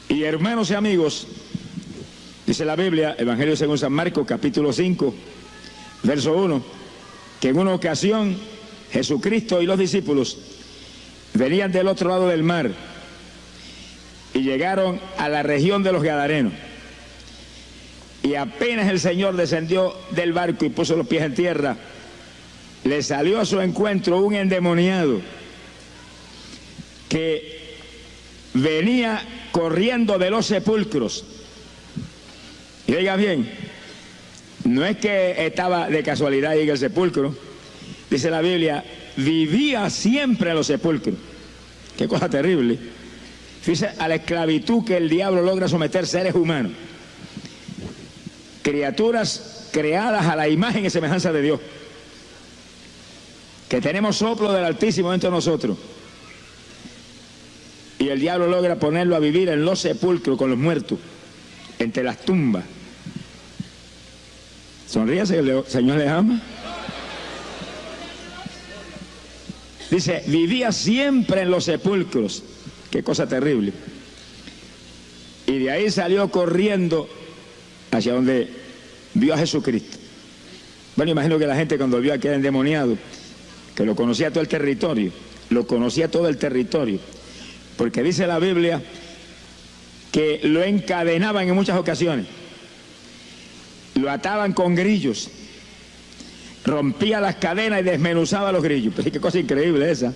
Y hermanos y amigos, dice la Biblia, Evangelio según San Marcos, capítulo 5, verso 1, que en una ocasión Jesucristo y los discípulos venían del otro lado del mar y llegaron a la región de los Gadarenos. Y apenas el Señor descendió del barco y puso los pies en tierra, le salió a su encuentro un endemoniado que venía corriendo de los sepulcros. Y oiga bien, no es que estaba de casualidad ahí en el sepulcro, dice la Biblia, vivía siempre en los sepulcros. Qué cosa terrible. Fíjese a la esclavitud que el diablo logra someter seres humanos, criaturas creadas a la imagen y semejanza de Dios, que tenemos soplo del Altísimo dentro de nosotros, y el diablo logra ponerlo a vivir en los sepulcros con los muertos, entre las tumbas. Sonríase, el Señor le ama. Dice, vivía siempre en los sepulcros. Qué cosa terrible. Y de ahí salió corriendo hacia donde vio a Jesucristo. Bueno, imagino que la gente cuando vio a aquel endemoniado, que lo conocía todo el territorio, porque dice la Biblia que lo encadenaban en muchas ocasiones, lo ataban con grillos, rompía las cadenas y desmenuzaba los grillos. Pero qué cosa increíble esa,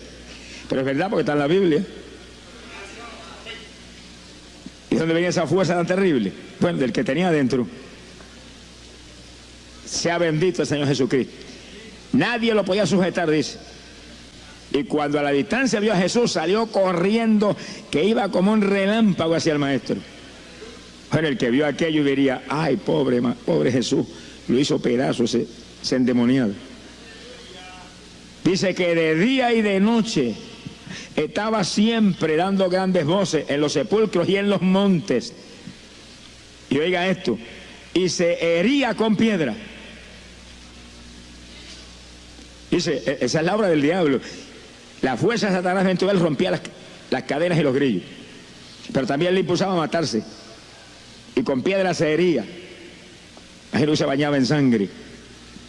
pero es verdad porque está en la Biblia. ¿Y dónde venía esa fuerza tan terrible? Bueno, del que tenía adentro. Sea bendito el Señor Jesucristo. Nadie lo podía sujetar, dice. Y cuando a la distancia vio a Jesús, salió corriendo, que iba como un relámpago hacia el maestro. Bueno, el que vio aquello diría, ay, pobre Jesús, lo hizo pedazos ese endemoniado. Dice que de día y de noche estaba siempre dando grandes voces en los sepulcros y en los montes. Y oiga esto, y se hería con piedra. Dice, esa es la obra del diablo. La fuerza de Satanás dentro de él rompía las cadenas y los grillos, pero también le impulsaba a matarse, y con piedra se hería. Jesús se bañaba en sangre,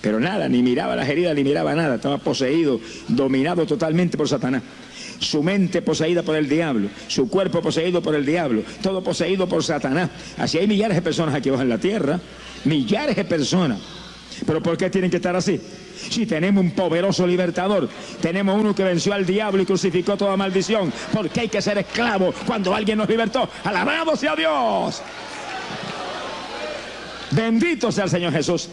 pero nada, ni miraba las heridas, ni miraba nada. Estaba poseído, dominado totalmente por Satanás. Su mente poseída por el diablo, su cuerpo poseído por el diablo, todo poseído por Satanás. Así hay millares de personas aquí abajo en la tierra, millares de personas. ¿Pero por qué tienen que estar así? Si tenemos un poderoso libertador, tenemos uno que venció al diablo y crucificó toda maldición. ¿Por qué hay que ser esclavos cuando alguien nos libertó? ¡Alabado sea Dios! Bendito sea el Señor Jesús.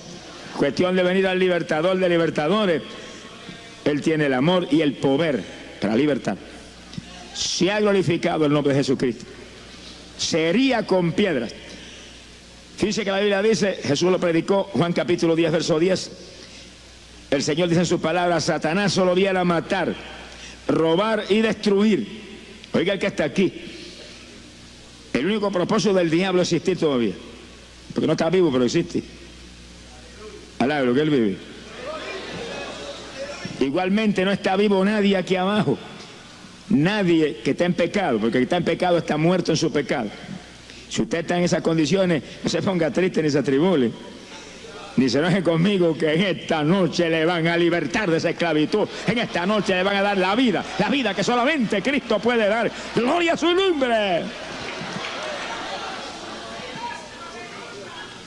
Cuestión de venir al libertador de libertadores. Él tiene el amor y el poder para libertar. Se ha glorificado el nombre de Jesucristo. Sería con piedras. Fíjense que la Biblia dice, Jesús lo predicó, Juan capítulo 10, verso 10. El Señor dice en su palabra, Satanás solo viene a matar, robar y destruir. Oiga el que está aquí. El único propósito del diablo es existir todavía. Porque no está vivo, pero existe. Alabro que él vive. Igualmente no está vivo nadie aquí abajo. Nadie que está en pecado, porque el que está en pecado está muerto en su pecado. Si usted está en esas condiciones, no se ponga triste ni se atribule. Ni se enoje conmigo, que en esta noche le van a libertar de esa esclavitud. En esta noche le van a dar la vida que solamente Cristo puede dar. ¡Gloria a su nombre!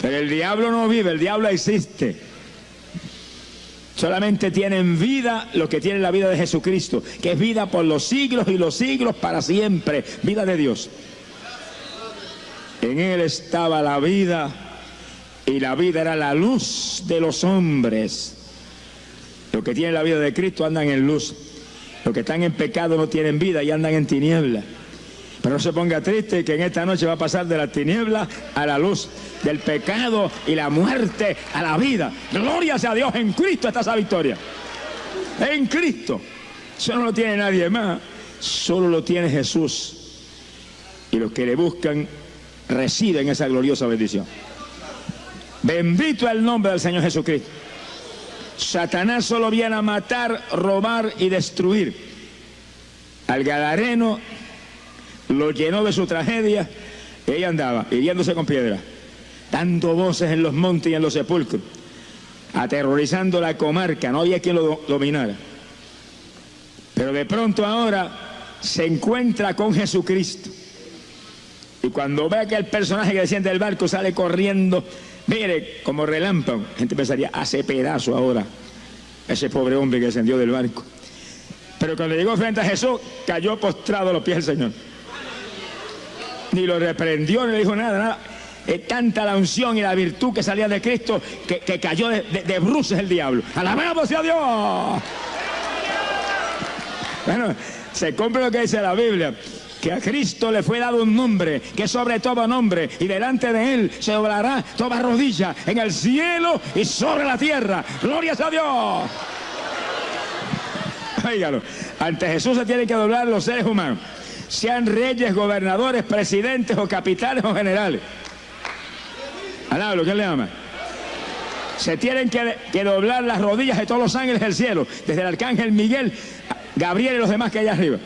Pero el diablo no vive, el diablo existe. Solamente tienen vida los que tienen la vida de Jesucristo, que es vida por los siglos y los siglos para siempre. Vida de Dios. En él estaba la vida, y la vida era la luz de los hombres. Los que tienen la vida de Cristo andan en luz. Los que están en pecado no tienen vida y andan en tinieblas. Pero no se ponga triste, que en esta noche va a pasar de la tiniebla a la luz, del pecado y la muerte a la vida. Gloria sea a Dios, en Cristo está esa victoria. En Cristo. Eso no lo tiene nadie más, solo lo tiene Jesús. Y los que le buscan reciben esa gloriosa bendición. Bendito es el nombre del Señor Jesucristo. Satanás solo viene a matar, robar y destruir. Al gadareno lo llenó de su tragedia, Ella andaba hiriéndose con piedras, dando voces en los montes y en los sepulcros, aterrorizando la comarca, no había quien lo dominara. Pero de pronto ahora se encuentra con Jesucristo. Y cuando ve que el personaje que desciende del barco sale corriendo, mire, como relámpago, la gente pensaría, hace pedazo ahora ese pobre hombre que descendió del barco. Pero cuando llegó frente a Jesús, cayó postrado a los pies del Señor. Ni lo reprendió, ni le dijo nada. Es tanta la unción y la virtud que salía de Cristo que cayó de bruces el diablo. ¡Alabamos a Dios! Bueno, se cumple lo que dice la Biblia, que a Cristo le fue dado un nombre, que es sobre todo nombre, y delante de él se doblará toda rodilla en el cielo y sobre la tierra. ¡Glorias a Dios! Óigalo, ante Jesús se tienen que doblar los seres humanos, sean reyes, gobernadores, presidentes o capitanes o generales. Alablo, ¿qué le llama? Se tienen que doblar las rodillas de todos los ángeles del cielo, desde el arcángel Miguel, Gabriel y los demás que hay arriba.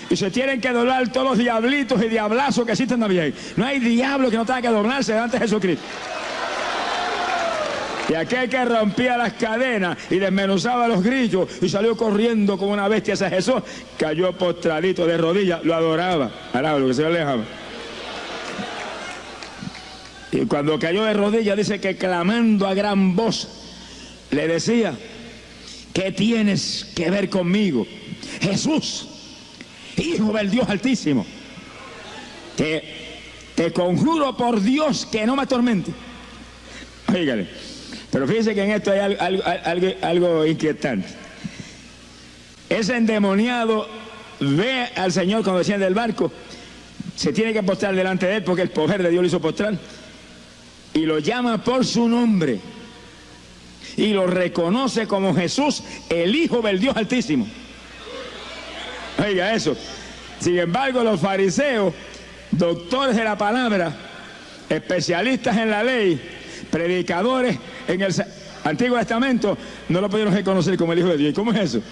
Y se tienen que doblar todos los diablitos y diablazos que existen también. No hay diablo que no tenga que doblarse delante de Jesucristo. Y aquel que rompía las cadenas y desmenuzaba los grillos y salió corriendo como una bestia hacia Jesús, cayó postradito de rodillas, lo adoraba. Alaba lo que se le dejaba. Y cuando cayó de rodillas, dice que clamando a gran voz, le decía: ¿qué tienes que ver conmigo, Jesús, Hijo del Dios Altísimo? Te conjuro por Dios que no me atormente. Oígale. Pero fíjense que en esto hay algo inquietante. Ese endemoniado ve al Señor cuando desciende del barco, se tiene que postrar delante de él porque el poder de Dios lo hizo postrar, y lo llama por su nombre y lo reconoce como Jesús, el Hijo del Dios Altísimo. Oiga eso. Sin embargo, los fariseos, doctores de la palabra, especialistas en la ley, predicadores en el Antiguo Testamento, no lo pudieron reconocer como el Hijo de Dios. ¿Y cómo es eso?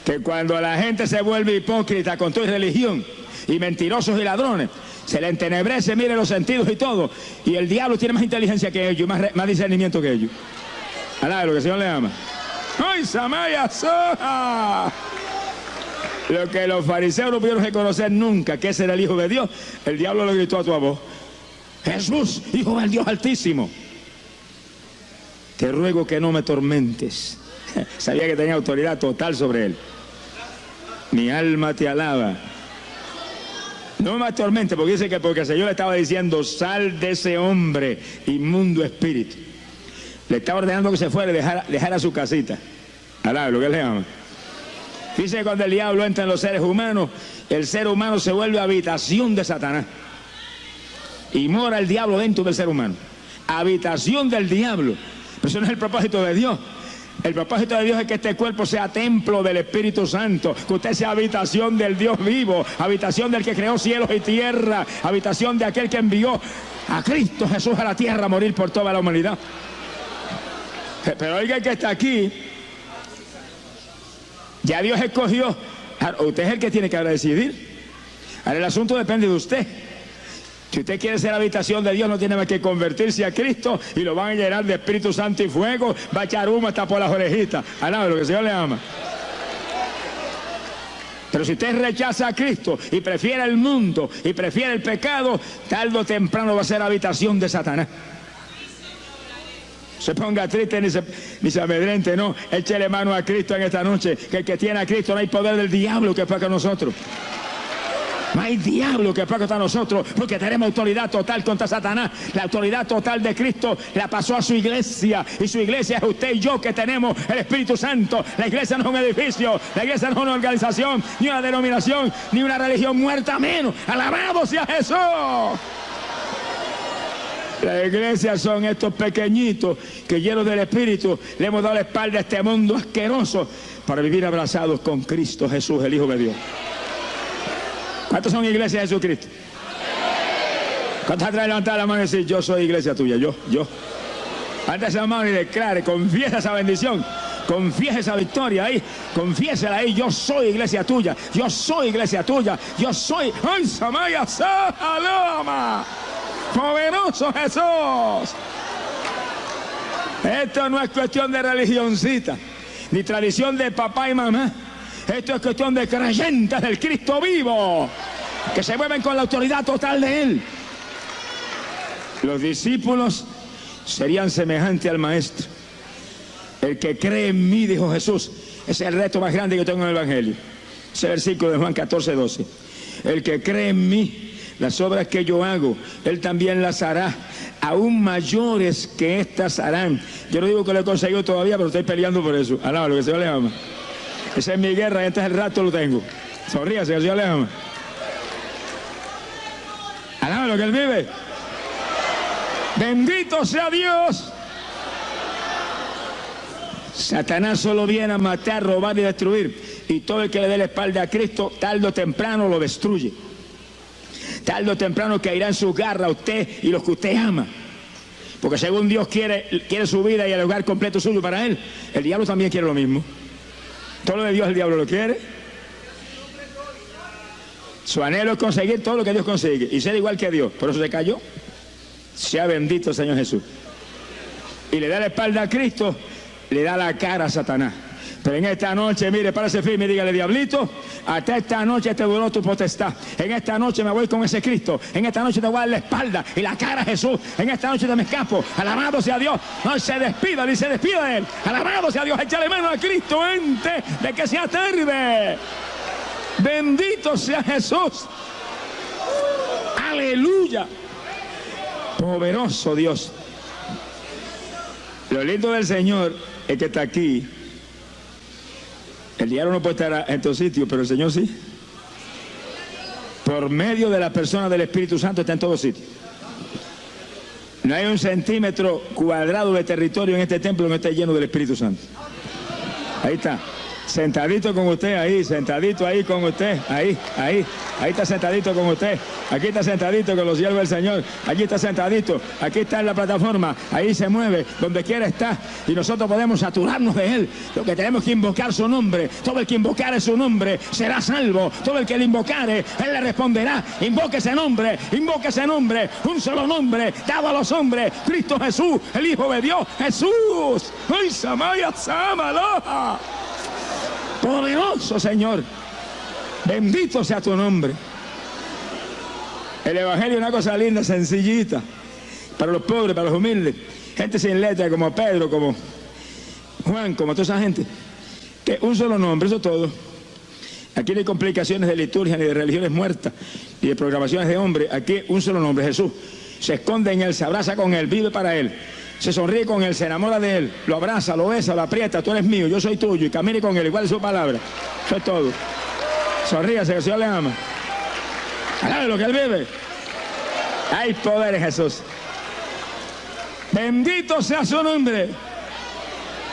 Que cuando la gente se vuelve hipócrita con toda religión, y mentirosos y ladrones, se le entenebrece, mire los sentidos y todo, y el diablo tiene más inteligencia que ellos, más discernimiento que ellos. Alá, lo que el Señor le ama. ¡Ay, Samaya Soja! Lo que los fariseos no pudieron reconocer nunca, que ese era el Hijo de Dios, el diablo lo gritó a tu voz: Jesús, Hijo del Dios Altísimo, te ruego que no me tormentes. Sabía que tenía autoridad total sobre él. Mi alma te alaba. No me atormente, porque dice que porque el Señor le estaba diciendo: sal de ese hombre, inmundo espíritu. Le estaba ordenando que se fuera y dejara su casita. Alá, lo que él le llama. Dice que cuando el diablo entra en los seres humanos, el ser humano se vuelve habitación de Satanás. Y mora el diablo dentro del ser humano. Habitación del diablo. Pero eso no es el propósito de Dios. El propósito de Dios es que este cuerpo sea templo del Espíritu Santo, que usted sea habitación del Dios vivo, habitación del que creó cielos y tierra, habitación de aquel que envió a Cristo Jesús a la tierra a morir por toda la humanidad. Pero oiga, el que está aquí, ya Dios escogió. Usted es el que tiene que ahora decidir. Ahora el asunto depende de usted. Si usted quiere ser habitación de Dios, no tiene más que convertirse a Cristo y lo van a llenar de Espíritu Santo y fuego, va a echar humo hasta por las orejitas. Alá, lo que el Señor le ama. Pero si usted rechaza a Cristo y prefiere el mundo y prefiere el pecado, tarde o temprano va a ser habitación de Satanás. Se ponga triste ni se amedrente, no. Échele mano a Cristo en esta noche, que el que tiene a Cristo no hay poder del diablo que pueda con nosotros. No hay diablo que pueda contra nosotros, porque tenemos autoridad total contra Satanás. La autoridad total de Cristo la pasó a su iglesia, y su iglesia es usted y yo, que tenemos el Espíritu Santo. La iglesia no es un edificio, la iglesia no es una organización, ni una denominación, ni una religión muerta menos. ¡Alabado sea Jesús! La iglesia son estos pequeñitos que, llenos del Espíritu, le hemos dado la espalda a este mundo asqueroso para vivir abrazados con Cristo Jesús, el Hijo de Dios. ¿Cuántos son iglesia de Jesucristo? ¿Cuántos atrás levantar la mano y decir: yo soy iglesia tuya, yo? Antes esa mano y declare, confiesa esa bendición Confiesa esa victoria ahí, confiésela ahí. Yo soy iglesia tuya, yo soy iglesia tuya, yo soy. ¡Ay, Samaya, Salama! ¡Poderoso Jesús! Esto no es cuestión de religioncita, ni tradición de papá y mamá. Esto es cuestión de creyentes del Cristo vivo, que se mueven con la autoridad total de Él. Los discípulos serían semejantes al Maestro. El que cree en mí, dijo Jesús, ese es el reto más grande que tengo en el Evangelio. Ese versículo de Juan 14:12. El que cree en mí, las obras que yo hago, él también las hará, aún mayores que estas harán. Yo no digo que lo he conseguido todavía, pero estoy peleando por eso. Alaba lo que el Señor le ama. Esa es mi guerra y este es el rato lo tengo. Sonríase, que el Señor le ama. Alaba lo que Él vive. Bendito sea Dios. Satanás solo viene a matar, robar y destruir. Y todo el que le dé la espalda a Cristo, tarde o temprano lo destruye. Tarde o temprano caerá en sus garras a usted y los que usted ama. Porque según Dios quiere su vida y el lugar completo suyo para Él, el diablo también quiere lo mismo. Todo lo de Dios el diablo lo quiere. Su anhelo es conseguir todo lo que Dios consigue y ser igual que Dios. Por eso se cayó. Sea bendito el Señor Jesús. Y le da la espalda a Cristo, le da la cara a Satanás. Pero en esta noche, mire, párese firme y dígale: diablito, hasta esta noche te duró tu potestad. En esta noche me voy con ese Cristo. En esta noche te voy a dar la espalda y la cara a Jesús. En esta noche te me escapo. Alabado sea Dios. No se despida, ni se despida de Él. Alabado sea Dios. Échale mano a Cristo antes de que sea tarde. Bendito sea Jesús. Aleluya. Poderoso Dios. Lo lindo del Señor es que está aquí. El diablo no puede estar en tu sitio, pero el Señor sí. Por medio de la persona del Espíritu Santo está en todos sitios. No hay un centímetro cuadrado de territorio en este templo que no esté lleno del Espíritu Santo. Ahí está. Sentadito con usted, ahí, sentadito ahí con usted, ahí está sentadito con usted, aquí está sentadito con los siervos del Señor, aquí está sentadito, aquí está en la plataforma, ahí se mueve, donde quiera está, y nosotros podemos saturarnos de Él. Lo que tenemos que invocar su nombre, todo el que invocare su nombre será salvo, todo el que le invocare, Él le responderá. Invoque ese nombre, un solo nombre, dado a los hombres, Cristo Jesús, el Hijo de Dios, Jesús. ¡Ay, Samaya, Samaloha! Poderoso Señor, bendito sea tu nombre. El Evangelio es una cosa linda, sencillita, para los pobres, para los humildes, gente sin letra como Pedro, como Juan, como toda esa gente, que un solo nombre, eso es todo. Aquí no hay complicaciones de liturgia, ni de religiones muertas, ni de programaciones de hombre. Aquí un solo nombre, Jesús. Se esconde en Él, se abraza con Él, vive para Él. Se sonríe con Él, se enamora de Él, lo abraza, lo besa, lo aprieta. Tú eres mío, yo soy tuyo, y camine con Él, igual es su palabra. Eso es todo. Sonríase, que el Señor le ama. Alabe lo que Él vive. Hay poder en Jesús. Bendito sea su nombre.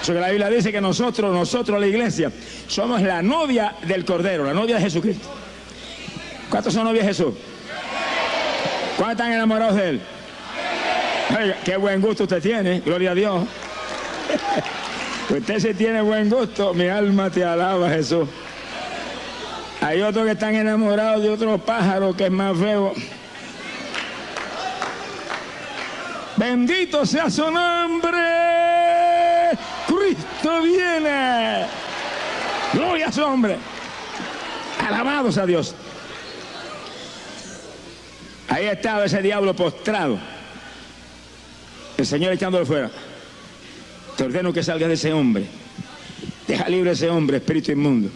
Eso que la Biblia dice que nosotros, la iglesia, somos la novia del Cordero, la novia de Jesucristo. ¿Cuántos son novias de Jesús? ¿Cuántos están enamorados de Él? Oiga, qué buen gusto usted tiene, gloria a Dios. Usted sí tiene buen gusto, mi alma te alaba, Jesús. Hay otros que están enamorados de otro pájaro que es más feo. Bendito sea su nombre. Cristo viene. Gloria a su nombre. Alabados a Dios. Ahí estaba ese diablo postrado. El Señor echándolo fuera. Te ordeno que salgas de ese hombre. Deja libre a ese hombre, espíritu inmundo.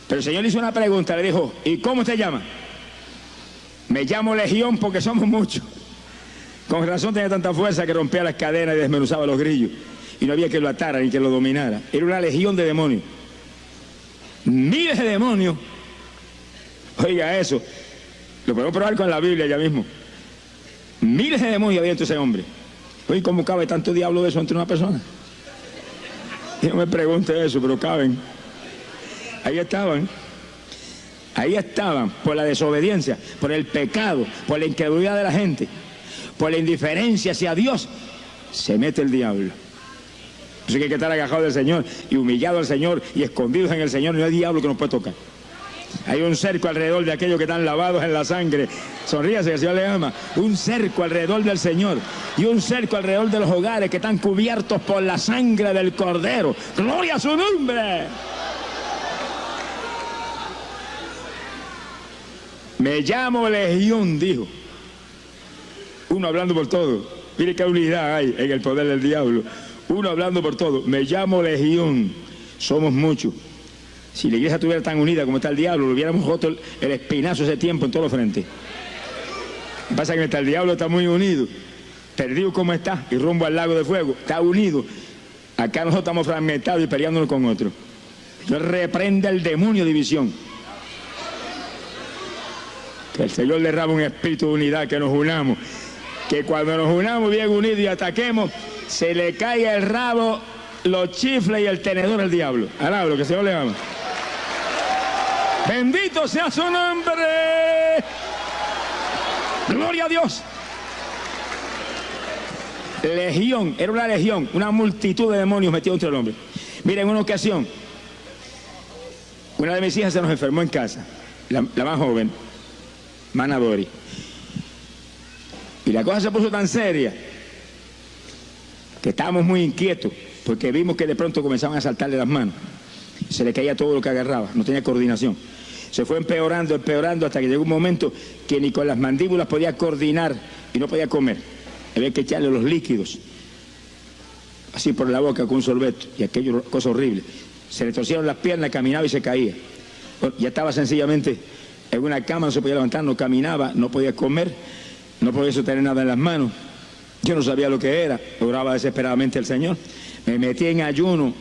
Pero el Señor le hizo una pregunta, le dijo: ¿y cómo te llama? Me llamo Legión porque somos muchos. Con razón tenía tanta fuerza que rompía las cadenas y desmenuzaba los grillos. Y no había que lo atara ni que lo dominara. Era una legión de demonios. Miles de demonios. Oiga eso. Lo podemos probar con la Biblia ya mismo. Miles de demonios había entre ese hombre. Oye, ¿cómo cabe tanto diablo de eso entre una persona? Y no me pregunte eso, pero caben. Ahí estaban por la desobediencia, por el pecado, por la incredulidad de la gente, por la indiferencia hacia Dios. Se mete el diablo. Así que hay que estar agajados del Señor y humillado al Señor y escondidos en el Señor. No hay diablo que nos pueda tocar. Hay un cerco alrededor de aquellos que están lavados en la sangre. Sonríase, que el Señor le ama. Un cerco alrededor del Señor. Y un cerco alrededor de los hogares que están cubiertos por la sangre del Cordero. ¡Gloria a su nombre! Me llamo Legión, dijo. Uno hablando por todo. Mire qué unidad hay en el poder del diablo. Uno hablando por todo. Me llamo Legión. Somos muchos. Si la iglesia estuviera tan unida como está el diablo, lo hubiéramos roto el espinazo ese tiempo en todos los frentes. Lo que pasa es que el diablo está muy unido. Perdido como está y rumbo al lago de fuego. Está unido. Acá nosotros estamos fragmentados y peleándonos con otros. Yo reprende el demonio de división. Que el Señor derrame un espíritu de unidad, que nos unamos. Que cuando nos unamos bien unidos y ataquemos, se le caiga el rabo, los chifles y el tenedor al diablo. Alaba lo que el Señor le ama. Bendito sea su nombre. Gloria a Dios. Legión, era una legión, una multitud de demonios metidos entre el hombre. Miren, en una ocasión, una de mis hijas se nos enfermó en casa, la más joven, Mana Dori. Y la cosa se puso tan seria que estábamos muy inquietos porque vimos que de pronto comenzaban a saltarle las manos. Se le caía todo lo que agarraba, no tenía coordinación. Se fue empeorando, empeorando, hasta que llegó un momento que ni con las mandíbulas podía coordinar y no podía comer. Había que echarle los líquidos así por la boca con un sorbeto, y aquello, cosa horrible. Se le torcieron las piernas, caminaba y se caía. Bueno, ya estaba sencillamente en una cama, no se podía levantar, no caminaba, no podía comer, no podía sostener nada en las manos. Yo no sabía lo que era, oraba desesperadamente al Señor. Me metí en ayuno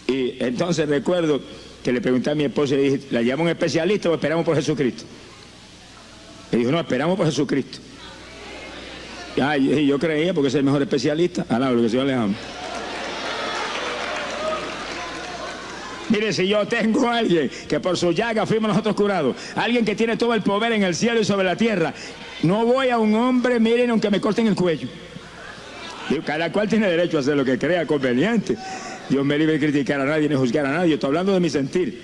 y entonces recuerdo que le pregunté a mi esposa y le dije, ¿la llamo un especialista o esperamos por Jesucristo? Me dijo, no, esperamos por Jesucristo. Y yo creía, porque es el mejor especialista. Alaba lo que el Señor le ama. Mire, si yo tengo a alguien que por su llaga fuimos nosotros curados, alguien que tiene todo el poder en el cielo y sobre la tierra, no voy a un hombre, miren, aunque me corten el cuello. Digo, cada cual tiene derecho a hacer lo que crea conveniente. Dios me libre de criticar a nadie ni juzgar a nadie. Estoy hablando de mi sentir.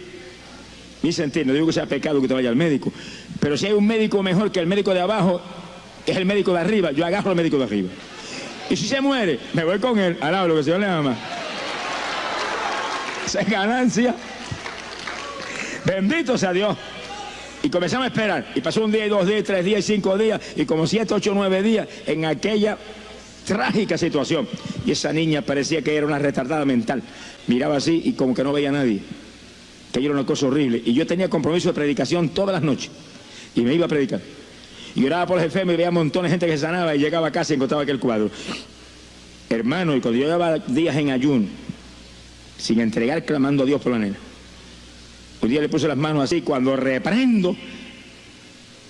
Mi sentir, no digo que sea pecado que te vaya al médico, pero si hay un médico mejor que el médico de abajo, es el médico de arriba, yo agarro al médico de arriba. Y si se muere, me voy con él. Alaba lo que el Señor le ama. Esa es ganancia. Bendito sea Dios. Y comenzamos a esperar. Y pasó un día, y 2 días, 3 días, y 5 días, y como 7, 8, 9 días en aquella trágica situación. Y esa niña parecía que era una retardada mental. Miraba así y como que no veía a nadie. Que era una cosa horrible. Y yo tenía compromiso de predicación todas las noches. Y me iba a predicar. Y oraba por los enfermos y veía montones de gente que se sanaba y llegaba a casa y encontraba aquel cuadro. Hermano, y cuando yo llevaba días en ayuno, sin entregar, clamando a Dios por la nena, un día le puse las manos así, cuando reprendo,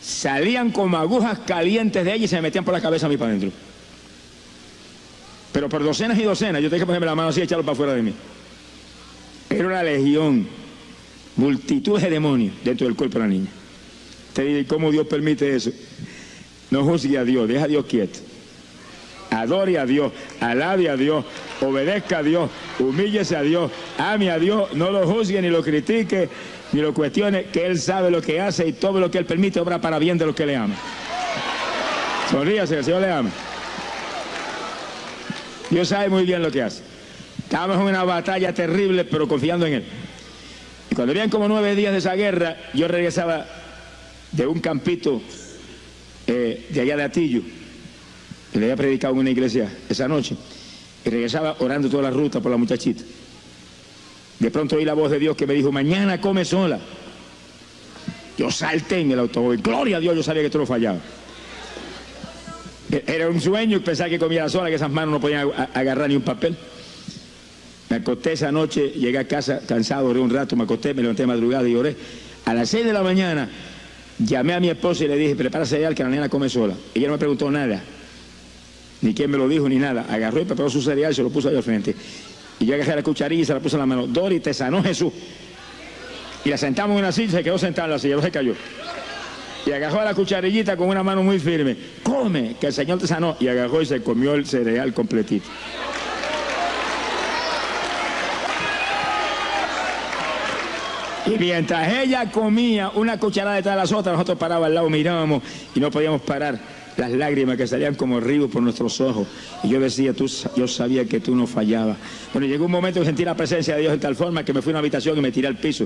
salían como agujas calientes de ella y se me metían por la cabeza a mí para adentro. Pero por docenas y docenas, yo tenía que ponerme la mano así y echarlo para afuera de mí. Era una legión, multitud de demonios dentro del cuerpo de la niña. Te digo, ¿cómo Dios permite eso? No juzgue a Dios, deja a Dios quieto. Adore a Dios, alabe a Dios, obedezca a Dios, humíllese a Dios, ame a Dios, no lo juzgue ni lo critique, ni lo cuestione, que Él sabe lo que hace y todo lo que Él permite obra para bien de los que le aman. Sonríase, el Señor le ama. Dios sabe muy bien lo que hace. Estábamos en una batalla terrible, pero confiando en Él. Y cuando habían como 9 días de esa guerra, yo regresaba de un campito de allá de Atillo, que le había predicado en una iglesia esa noche, y regresaba orando toda la ruta por la muchachita. De pronto oí la voz de Dios que me dijo, mañana come sola. Yo salté en el automóvil, gloria a Dios, yo sabía que esto no fallaba. Era un sueño pensar que comiera sola, que esas manos no podían agarrar ni un papel. Me acosté esa noche, llegué a casa cansado, oré un rato, me acosté, me levanté de madrugada y oré. A las 6 de la mañana llamé a mi esposa y le dije, prepara cereal que la nena come sola. Ella no me preguntó nada, ni quién me lo dijo, ni nada. Agarró y preparó su cereal y se lo puso ahí al frente. Y yo agarré la cucharilla y se la puse en la mano. Dori, te sanó Jesús. Y la sentamos en una silla y se quedó sentada en la silla, no se cayó. Y agarró la cucharillita con una mano muy firme. Come, que el Señor te sanó. Y agarró y se comió el cereal completito. Y mientras ella comía una cucharada detrás de las otras, nosotros parábamos al lado, mirábamos y no podíamos parar las lágrimas que salían como ríos por nuestros ojos. Y yo decía, yo sabía que tú no fallabas. Bueno, llegó un momento que sentí la presencia de Dios de tal forma que me fui a una habitación y me tiré al piso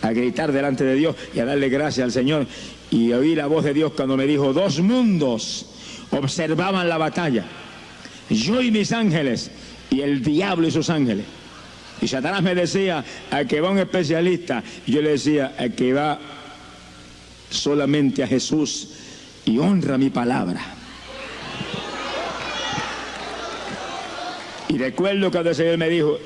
a gritar delante de Dios y a darle gracias al Señor. Y oí la voz de Dios cuando me dijo, 2 mundos observaban la batalla, yo y mis ángeles, y el diablo y sus ángeles. Y Satanás me decía, a que va un especialista. Y yo le decía, a que va solamente a Jesús y honra mi palabra. Y recuerdo cuando el Señor me dijo,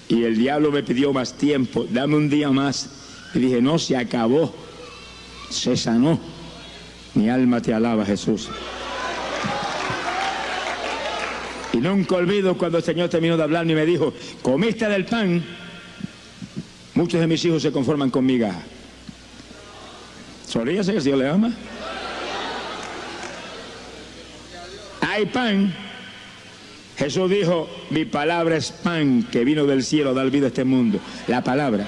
y el diablo me pidió más tiempo, dame un día más. Y dije, no, se acabó, se sanó. Mi alma te alaba, Jesús. Y nunca olvido cuando el Señor terminó de hablarme y me dijo, comiste del pan, muchos de mis hijos se conforman con migajas. Sonríase que el Señor le ama. Hay pan. Jesús dijo, mi palabra es pan que vino del cielo a dar vida a este mundo. La palabra.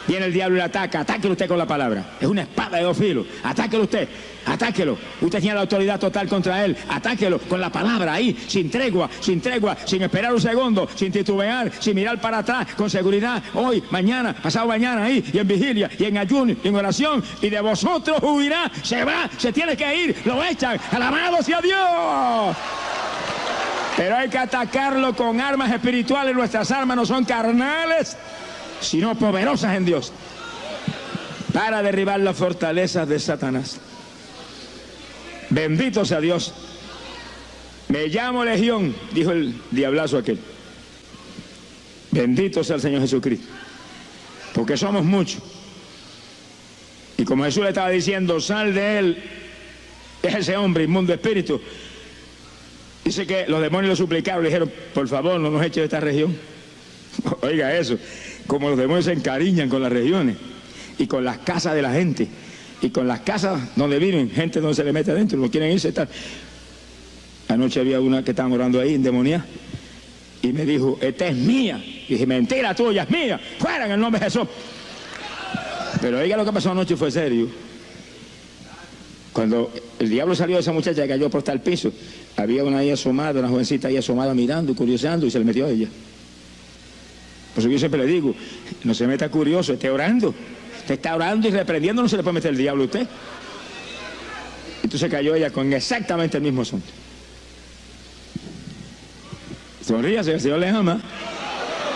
Viene el diablo y le ataca, atáquelo usted con la palabra. Es una espada de 2 filos. Atáquelo usted, atáquelo. Usted tiene la autoridad total contra él. Atáquelo con la palabra ahí, sin tregua, sin esperar un segundo, sin titubear, sin mirar para atrás, con seguridad. Hoy, mañana, pasado mañana ahí, y en vigilia, y en ayuno, y en oración. Y de vosotros huirá, se va, se tiene que ir, lo echan. Alabado sea Dios. Pero hay que atacarlo con armas espirituales. Nuestras armas no son carnales, sino poderosas en Dios, para derribar las fortalezas de Satanás. Bendito sea Dios. Me llamo Legión, dijo el diablazo aquel. Bendito sea el Señor Jesucristo, porque somos muchos. Y como Jesús le estaba diciendo, sal de él, es ese hombre inmundo espíritu. Dice que los demonios lo suplicaron, le dijeron, por favor, no nos eches de esta región. Oiga eso, como los demonios se encariñan con las regiones y con las casas de la gente y con las casas donde viven, gente donde se le mete adentro, no quieren irse. Anoche había una que estaban orando ahí, endemoniada, y me dijo, esta es mía. Y dije, mentira tuya, es mía, fuera en el nombre de Jesús. Pero oiga, lo que pasó anoche fue serio. Cuando el diablo salió de esa muchacha que cayó por estar al piso, había una ahí asomada, una jovencita ahí asomada mirando y curioseando, y se le metió a ella. Por eso yo siempre le digo, no se meta curioso, esté orando. Usted está orando y reprendiendo, no se le puede meter el diablo a usted. Entonces cayó ella con exactamente el mismo asunto. Sonríase, el Señor le ama.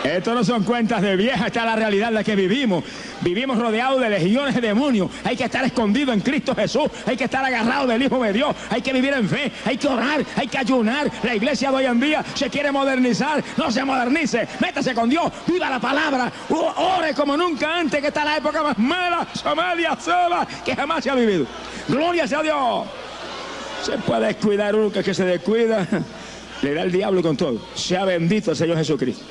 Esto no son cuentas de vieja, esta es la realidad en la que vivimos. Vivimos rodeados de legiones de demonios. Hay que estar escondido en Cristo Jesús. Hay que estar agarrado del Hijo de Dios. Hay que vivir en fe. Hay que orar. Hay que ayunar. La iglesia de hoy en día se quiere modernizar. No se modernice. Métase con Dios. Viva la palabra. Ore como nunca antes, que está la época más mala, somalia, sola, que jamás se ha vivido. Gloria sea a Dios. Se puede descuidar uno que se descuida. Le da el diablo con todo. Sea bendito el Señor Jesucristo.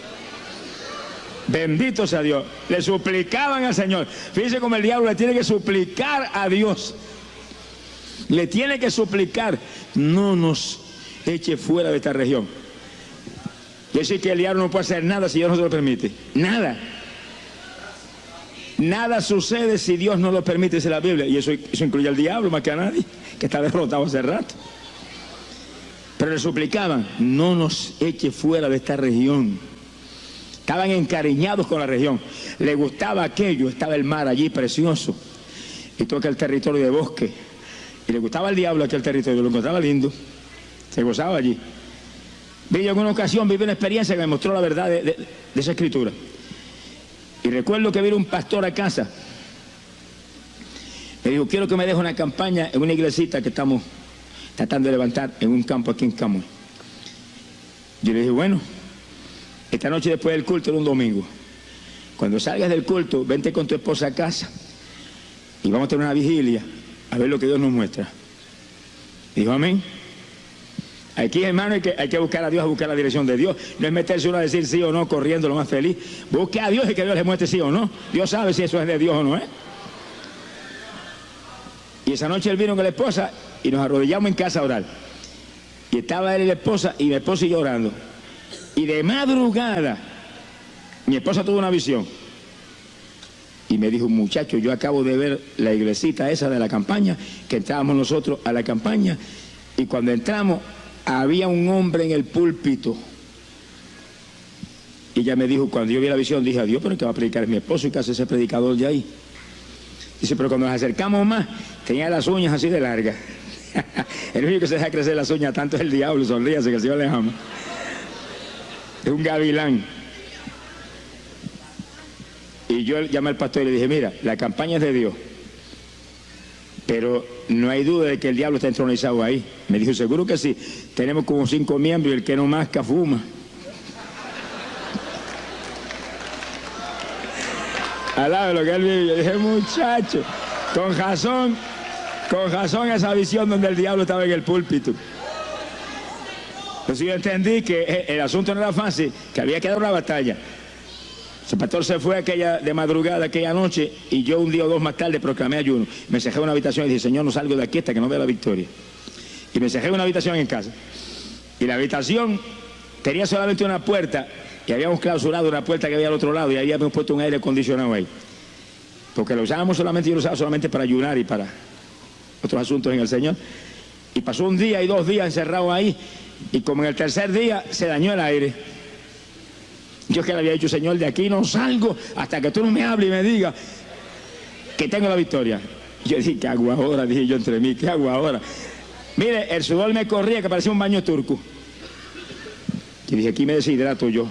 Bendito sea Dios. Le suplicaban al Señor. Fíjense cómo el diablo le tiene que suplicar a Dios. Le tiene que suplicar, no nos eche fuera de esta región. Quiere decir que el diablo no puede hacer nada si Dios no se lo permite. Nada. Nada sucede si Dios no lo permite, dice la Biblia. Y eso incluye al diablo más que a nadie, que está derrotado hace rato. Pero le suplicaban, no nos eche fuera de esta región. Estaban encariñados con la región. Le gustaba aquello, estaba el mar allí precioso. Y todo aquel territorio de bosque. Y le gustaba al diablo aquel territorio, lo encontraba lindo. Se gozaba allí. Vi en una ocasión, viví una experiencia que me mostró la verdad de esa escritura. Y recuerdo que vino un pastor a casa. Me dijo, quiero que me deje una campaña en una iglesita que estamos tratando de levantar en un campo aquí en Camuy. Yo le dije, bueno, esta noche después del culto era un domingo. Cuando salgas del culto, vente con tu esposa a casa y vamos a tener una vigilia a ver lo que Dios nos muestra. Dijo amén. Aquí, hermano, hay que buscar a Dios, a buscar la dirección de Dios. No es meterse uno a decir sí o no, corriendo lo más feliz. Busque a Dios y que Dios le muestre sí o no. Dios sabe si eso es de Dios o no es. Y esa noche él vino con la esposa y nos arrodillamos en casa a orar. Y estaba él y la esposa, y mi esposa y yo orando. Y de madrugada, mi esposa tuvo una visión. Y me dijo, muchacho, yo acabo de ver la iglesita esa de la campaña, que entrábamos nosotros a la campaña, y cuando entramos había un hombre en el púlpito. Y ella me dijo, cuando yo vi la visión, dije, adiós, pero que va a predicar es mi esposo, y que hace ese predicador de ahí. Dice, pero cuando nos acercamos más, tenía las uñas así de largas. El único que se deja crecer las uñas tanto es el diablo, sonríase que el Señor le ama. Es un gavilán. Y yo llamé al pastor y le dije, mira, la campaña es de Dios, pero no hay duda de que el diablo está entronizado ahí. Me dijo, seguro que sí, tenemos como 5 miembros y el que no masca fuma. Al lado de lo que él vive, yo dije, muchacho, con razón esa visión donde el diablo estaba en el púlpito. Entonces yo entendí que el asunto no era fácil, que había que dar una batalla. El pastor se fue de madrugada aquella noche, y yo un día o dos más tarde proclamé ayuno. Me encerré en una habitación y dije, Señor, no salgo de aquí hasta que no vea la victoria. Y me encerré en una habitación en casa. Y la habitación tenía solamente una puerta, y habíamos clausurado una puerta que había al otro lado, y ahí habíamos puesto un aire acondicionado ahí. Porque lo usábamos solamente, yo lo usaba solamente para ayunar y para otros asuntos en el Señor. Y pasó un día y 2 días encerrado ahí, y como en el tercer día se dañó el aire. Yo que le había dicho, Señor, de aquí no salgo hasta que tú no me hables y me digas que tengo la victoria. Y yo dije, ¿qué hago ahora? Dije yo entre mí, ¿qué hago ahora? Mire, el sudor me corría que parecía un baño turco. Y dije, aquí me deshidrato yo.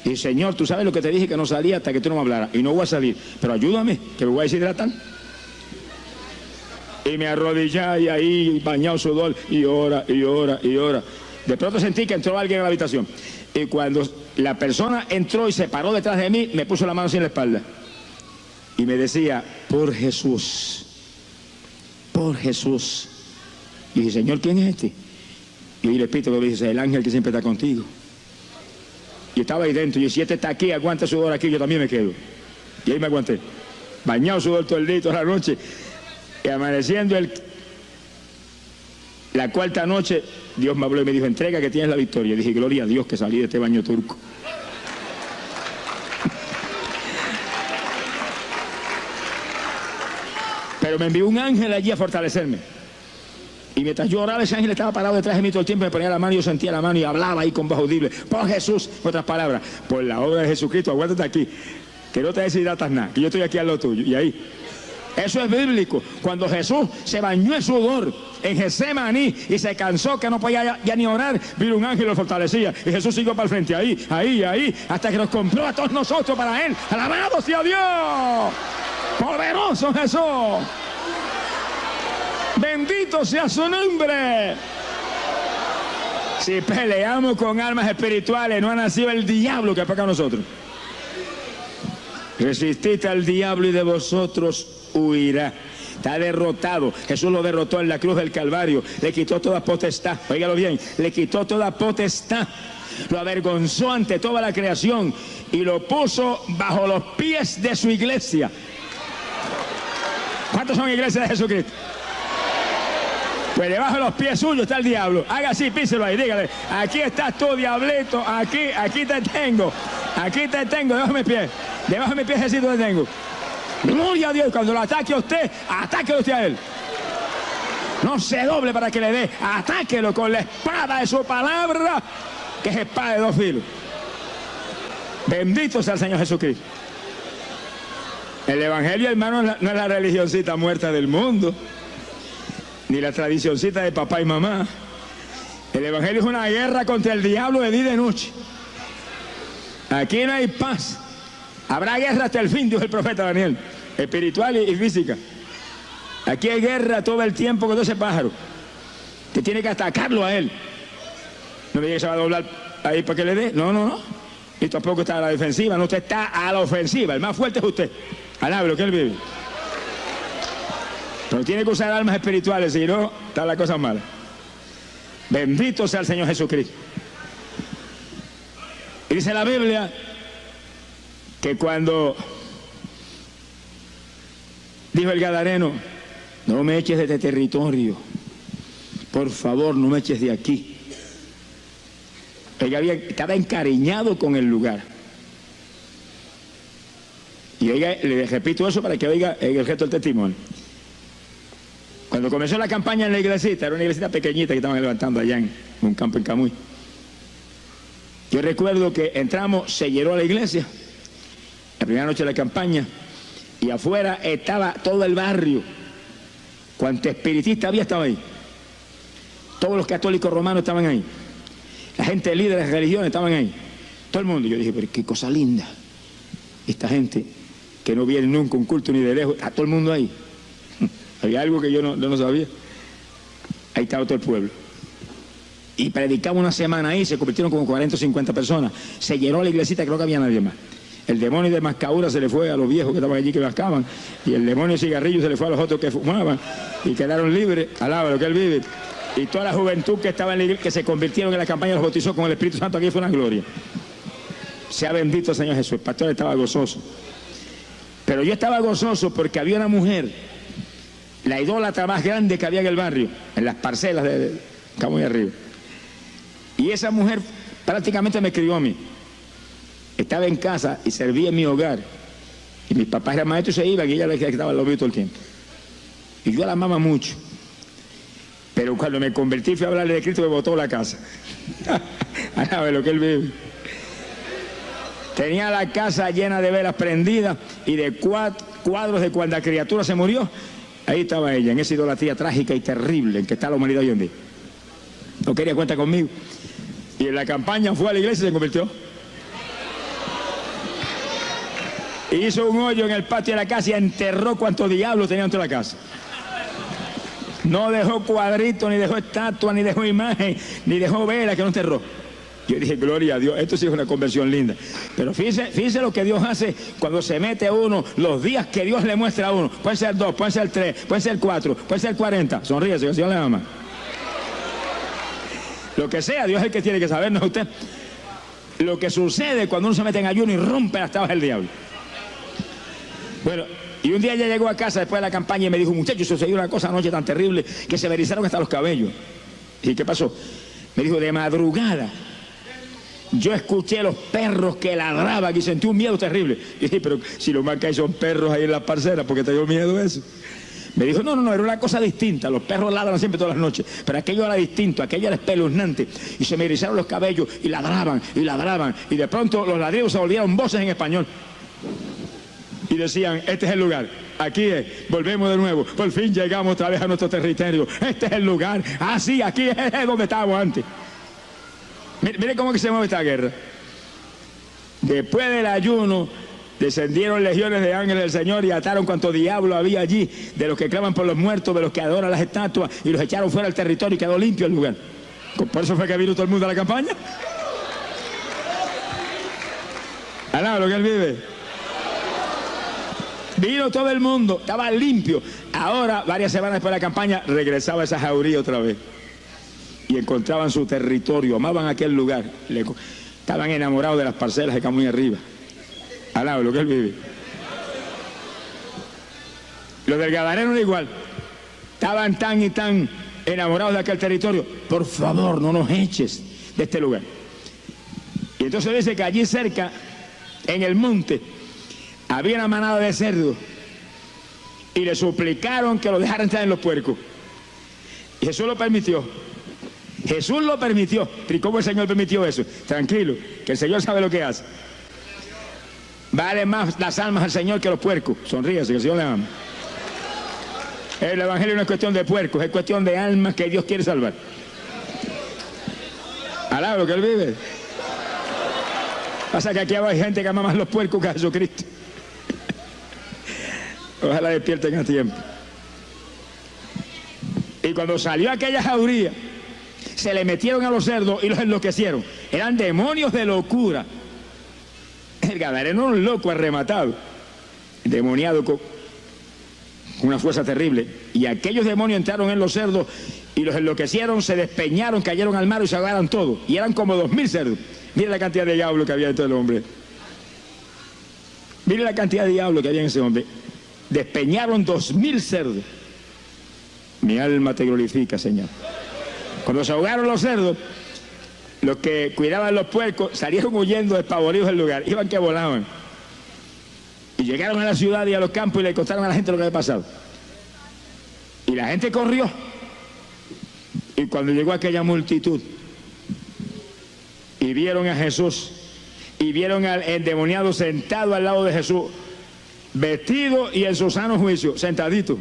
Y dije, Señor, tú sabes lo que te dije, que no salía hasta que tú no me hablaras. Y no voy a salir, pero ayúdame, que me voy a deshidratar. Y me arrodillé y ahí bañado sudor, y ora, y ora, y ora. De pronto sentí que entró alguien en la habitación. Y cuando la persona entró y se paró detrás de mí, me puso la mano así en la espalda. Y me decía, por Jesús, por Jesús. Y dije, Señor, ¿quién es este? Y le repito, me dice, el ángel que siempre está contigo. Y estaba ahí dentro, y si este está aquí, aguanta sudor aquí, yo también me quedo. Y ahí me aguanté. Bañado sudor todo el día, toda la noche. Y amaneciendo la cuarta noche, Dios me habló y me dijo, entrega que tienes la victoria. Y dije, gloria a Dios que salí de este baño turco. Pero me envió un ángel allí a fortalecerme. Y mientras yo oraba, ese ángel estaba parado detrás de mí todo el tiempo, me ponía la mano y yo sentía la mano y hablaba ahí con voz audible. Por Jesús, otras palabras, por la obra de Jesucristo, aguántate aquí, que no te deshidratas nada, que yo estoy aquí a lo tuyo. Y ahí, eso es bíblico. Cuando Jesús se bañó en sudor en Getsemaní y se cansó que no podía ya ni orar, vino un ángel y lo fortalecía. Y Jesús siguió para el frente, ahí, hasta que nos compró a todos nosotros para Él. ¡Alabado sea Dios! ¡Poderoso Jesús! ¡Bendito sea su nombre! Si peleamos con armas espirituales, no ha nacido el diablo que ataca a nosotros. Resistid al diablo y de vosotros huirá. Está derrotado. Jesús lo derrotó en la cruz del Calvario. Le quitó toda potestad. Óigalo bien. Le quitó toda potestad. Lo avergonzó ante toda la creación y lo puso bajo los pies de su iglesia. ¿Cuántos son iglesias de Jesucristo? Pues debajo de los pies suyos está el diablo. Haga así, píselo ahí, dígale, aquí estás tú, diablito, aquí te tengo, debajo de mis pies. Debajo de mis pies, Jesús, te tengo. Gloria a Dios. Cuando lo ataque a usted, atáquelo usted a él. No se doble para que le dé. Atáquelo con la espada de su palabra, que es espada de 2 filos. Bendito sea el Señor Jesucristo. El evangelio, hermano, no es la religioncita muerta del mundo, ni la tradicioncita de papá y mamá. El evangelio es una guerra contra el diablo de día y de noche. Aquí no hay paz. Habrá guerra hasta el fin, dijo el profeta Daniel, espiritual y física. Aquí hay guerra todo el tiempo con ese pájaro. Usted tiene que atacarlo a él. No me diga que se va a doblar ahí para que le dé. No. Y tampoco está a la defensiva. No, usted está a la ofensiva. El más fuerte es usted. Alabe lo que él vive. Pero tiene que usar armas espirituales, si no, está la cosa mala. Bendito sea el Señor Jesucristo. Y dice la Biblia que cuando dijo el gadareno, no me eches de este territorio, por favor, no me eches de aquí. Él estaba encariñado con el lugar. Y oiga, le repito eso para que oiga el resto del testimonio. Cuando comenzó la campaña en la iglesita, era una iglesita pequeñita que estaban levantando allá en un campo en Camuy. Yo recuerdo que entramos, se llenó la iglesia, la primera noche de la campaña, y afuera estaba todo el barrio. Cuánto espiritista había estaba ahí. Todos los católicos romanos estaban ahí. La gente líder de las religiones estaban ahí. Todo el mundo. Yo dije, pero qué cosa linda. Esta gente que no viene nunca a un culto ni de lejos, está todo el mundo ahí. Había algo que yo no sabía. Ahí estaba todo el pueblo. Y predicaba una semana ahí, se convirtieron como 40 o 50 personas. Se llenó la iglesita, creo que había nadie más. El demonio de mascadura se le fue a los viejos que estaban allí que mascaban, y el demonio de cigarrillos se le fue a los otros que fumaban, y quedaron libres. Alaba lo que él vive. Y toda la juventud que estaba en la iglesia, que se convirtieron en la campaña, los bautizó con el Espíritu Santo. Aquí fue una gloria. Sea bendito el Señor Jesús. El pastor estaba gozoso. Pero yo estaba gozoso porque había una mujer, la idólatra más grande que había en el barrio, en las parcelas de Camuy arriba. Y esa mujer prácticamente me escribió a mí. Estaba en casa y servía en mi hogar. Y mis papás eran maestros y se iban, y ella le estaba al lobby todo el tiempo. Y yo la amaba mucho. Pero cuando me convertí, fui a hablarle de Cristo, me botó la casa. Alaba lo que él vive. Tenía la casa llena de velas prendidas y de cuadros de cuando la criatura se murió. Ahí estaba ella, en esa idolatría trágica y terrible en que está la humanidad hoy en día. No quería cuenta conmigo. Y en la campaña fue a la iglesia y se convirtió. Hizo un hoyo en el patio de la casa y enterró cuantos diablos tenía dentro de la casa. No dejó cuadritos, ni dejó estatua, ni dejó imagen, ni dejó vela, que no enterró. Yo dije, gloria a Dios, esto sí es una conversión linda. Pero fíjese lo que Dios hace cuando se mete a uno, los días que Dios le muestra a uno. Pueden ser 2, pueden ser 3, pueden ser 4, pueden ser 40. Sonríese, que el Señor le ama. Lo que sea, Dios es el que tiene que saber, no es usted. Lo que sucede cuando uno se mete en ayuno y rompe las tablas del diablo. Bueno, y un día ella llegó a casa después de la campaña y me dijo, muchachos, sucedió una cosa anoche tan terrible que se me erizaron hasta los cabellos. ¿Y qué pasó? Me dijo, de madrugada yo escuché los perros que ladraban y sentí un miedo terrible. Y dije, pero si lo más que hay son perros ahí en las parcelas, ¿por qué te dio miedo eso? Me dijo, no, era una cosa distinta. Los perros ladran siempre todas las noches, pero aquello era distinto, aquello era espeluznante. Y se me erizaron los cabellos y ladraban, y de pronto los ladridos se volvieron voces en español. Y decían, este es el lugar, aquí es, volvemos de nuevo, por fin llegamos otra vez a nuestro territorio, este es el lugar, sí, aquí es donde estábamos antes. Mire cómo que se mueve esta guerra. Después del ayuno, descendieron legiones de ángeles del Señor y ataron cuanto diablo había allí, de los que claman por los muertos, de los que adoran las estatuas, y los echaron fuera del territorio y quedó limpio el lugar. Por eso fue que vino todo el mundo a la campaña. Alaba lo que él vive. Vino todo el mundo, estaba limpio. Ahora, varias semanas después de la campaña, regresaba esa jauría otra vez. Y encontraban su territorio, amaban aquel lugar. Estaban enamorados de las parcelas de Camuy arriba. Alaba lo que él vive. Los del Gadareno era igual. Estaban tan y tan enamorados de aquel territorio. Por favor, no nos eches de este lugar. Y entonces dice que allí cerca, en el monte, había una manada de cerdos y le suplicaron que lo dejaran entrar en los puercos. Y Jesús lo permitió. Jesús lo permitió. ¿Y cómo el Señor permitió eso? Tranquilo, que el Señor sabe lo que hace. Vale más las almas al Señor que los puercos. Sonríase, que el Señor le ama. El evangelio no es cuestión de puercos, es cuestión de almas que Dios quiere salvar. Alaba lo que él vive. Pasa que aquí hay gente que ama más los puercos que a Jesucristo. Ojalá despierten a tiempo. Y cuando salió aquella jauría, se le metieron a los cerdos y los enloquecieron. Eran demonios de locura. El Gadareno era un loco arrematado, demoniado con una fuerza terrible. Y aquellos demonios entraron en los cerdos y los enloquecieron, se despeñaron, cayeron al mar y se ahogaron todos. Y eran como 2000 cerdos. Mire la cantidad de diablo que había dentro del hombre. Mire la cantidad de diablo que había en ese hombre. Despeñaron 2000 cerdos. Mi alma te glorifica, Señor. Cuando se ahogaron los cerdos, los que cuidaban los puercos salieron huyendo despavoridos del lugar. Iban que volaban. Y llegaron a la ciudad y a los campos y le contaron a la gente lo que había pasado. Y la gente corrió. Y cuando llegó aquella multitud y vieron a Jesús y vieron al endemoniado sentado al lado de Jesús, vestido y en su sano juicio, sentadito.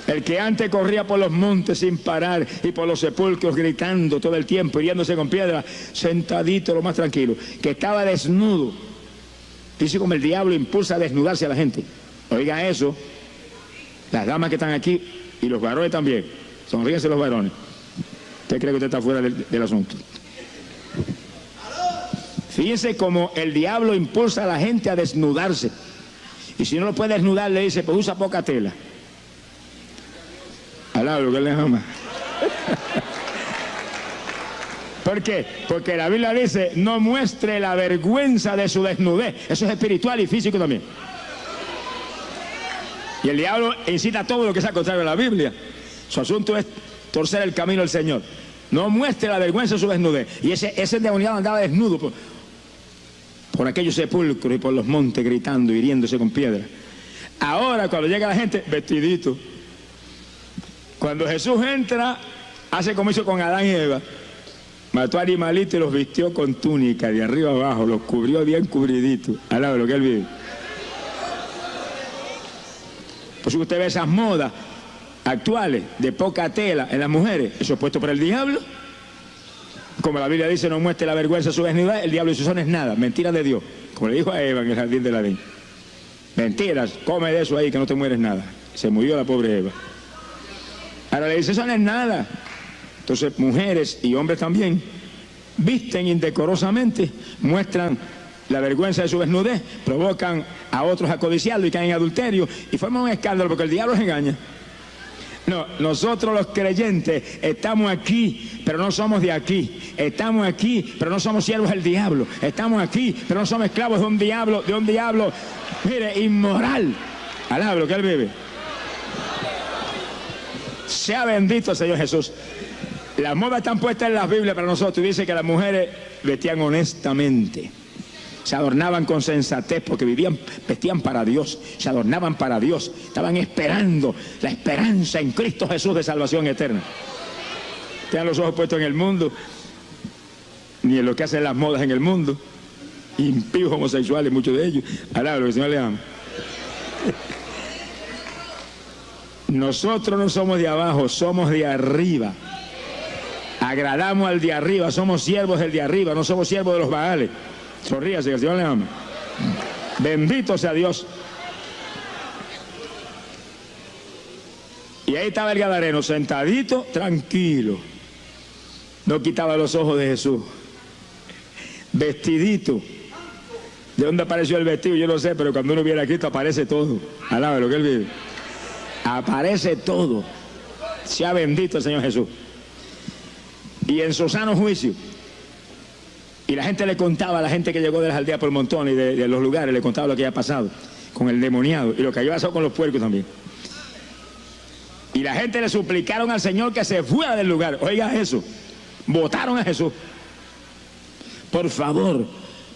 El que antes corría por los montes sin parar y por los sepulcros gritando todo el tiempo, hiriéndose con piedra, sentadito, lo más tranquilo, que estaba desnudo. Dice como el diablo impulsa a desnudarse a la gente. Oiga eso, las damas que están aquí y los varones también. Sonríense los varones. ¿Usted cree que usted está fuera del asunto? Fíjense cómo el diablo impulsa a la gente a desnudarse. Y si no lo puede desnudar, le dice, pues usa poca tela. Alaba lo que le ama. ¿Por qué? Porque la Biblia dice, no muestre la vergüenza de su desnudez. Eso es espiritual y físico también. Y el diablo incita a todo lo que sea contrario a la Biblia. Su asunto es torcer el camino del Señor. No muestre la vergüenza de su desnudez. Y ese endemoniado andaba desnudo por aquellos sepulcros y por los montes gritando, hiriéndose con piedra. Ahora cuando llega la gente, vestidito. Cuando Jesús entra, hace como hizo con Adán y Eva. Mató animalitos y los vistió con túnica de arriba abajo, los cubrió bien cubriditos. Alaba lo que él vive. Por eso usted ve esas modas actuales de poca tela en las mujeres, eso es puesto por el diablo. Como la Biblia dice, no muestre la vergüenza de su desnudez, el diablo dice, eso no es nada, mentira de Dios. Como le dijo a Eva en el jardín del Edén. Mentiras, come de eso ahí que no te mueres nada. Se murió la pobre Eva. Ahora le dice, eso no es nada. Entonces mujeres y hombres también visten indecorosamente, muestran la vergüenza de su desnudez, provocan a otros a codiciarlo y caen en adulterio y forman un escándalo porque el diablo los engaña. No, nosotros los creyentes estamos aquí, pero no somos de aquí. Estamos aquí, pero no somos siervos del diablo. Estamos aquí, pero no somos esclavos de un diablo, mire, inmoral. Alaba lo que él vive. Sea bendito el Señor Jesús. Las modas están puestas en las Biblias para nosotros. Y dice que las mujeres vestían honestamente. Se adornaban con sensatez porque vestían para Dios, se adornaban para Dios, estaban esperando la esperanza en Cristo Jesús de salvación eterna. Tengan los ojos puestos en el mundo, ni en lo que hacen las modas en el mundo, impíos homosexuales, muchos de ellos. Alaba lo que el Señor le ama. Nosotros no somos de abajo, somos de arriba. Agradamos al de arriba, somos siervos del de arriba, no somos siervos de los Baales. Sonríase, que el Señor le ama. Bendito sea Dios. Y ahí estaba el gadareno, sentadito, tranquilo. No quitaba los ojos de Jesús. Vestidito. ¿De dónde apareció el vestido? Yo no sé, pero cuando uno viene a Cristo aparece todo. Alaba lo que él vive. Aparece todo. Sea bendito el Señor Jesús. Y en su sano juicio. Y la gente le contaba, a la gente que llegó de las aldeas por montón y de los lugares, le contaba lo que había pasado con el demoniado y lo que había pasado con los puercos también. Y la gente le suplicaron al Señor que se fuera del lugar. Oiga eso, votaron a Jesús. Por favor,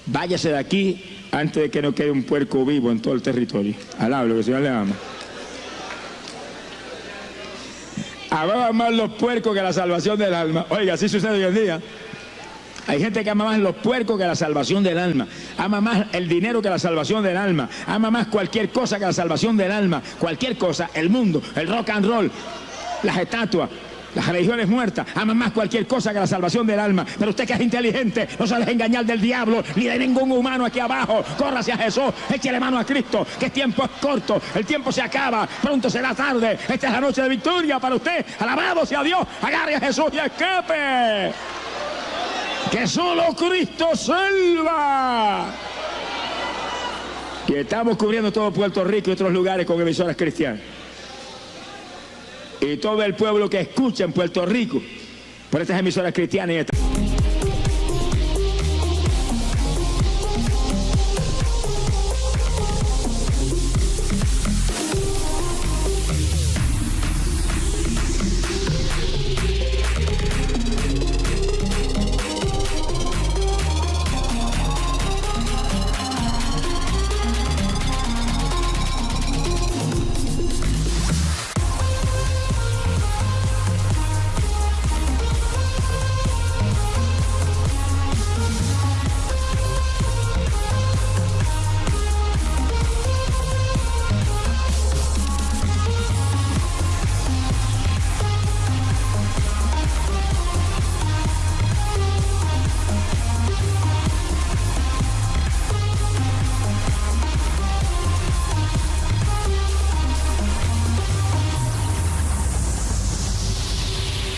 váyase de aquí antes de que no quede un puerco vivo en todo el territorio. Alaba lo que el Señor le ama. Amaban más los puercos que la salvación del alma. Oiga, así sucede hoy en día. Hay gente que ama más los puercos que la salvación del alma. Ama más el dinero que la salvación del alma. Ama más cualquier cosa que la salvación del alma. Cualquier cosa, el mundo, el rock and roll, las estatuas, las religiones muertas. Ama más cualquier cosa que la salvación del alma. Pero usted que es inteligente, no se deje engañar del diablo ni de ningún humano aquí abajo. Corra hacia Jesús, échale mano a Cristo, que el tiempo es corto, el tiempo se acaba, pronto será tarde. Esta es la noche de victoria para usted. Alabado sea Dios, agarre a Jesús y escape. Que solo Cristo salva. Y estamos cubriendo todo Puerto Rico y otros lugares con emisoras cristianas. Y todo el pueblo que escucha en Puerto Rico por estas emisoras cristianas y estas...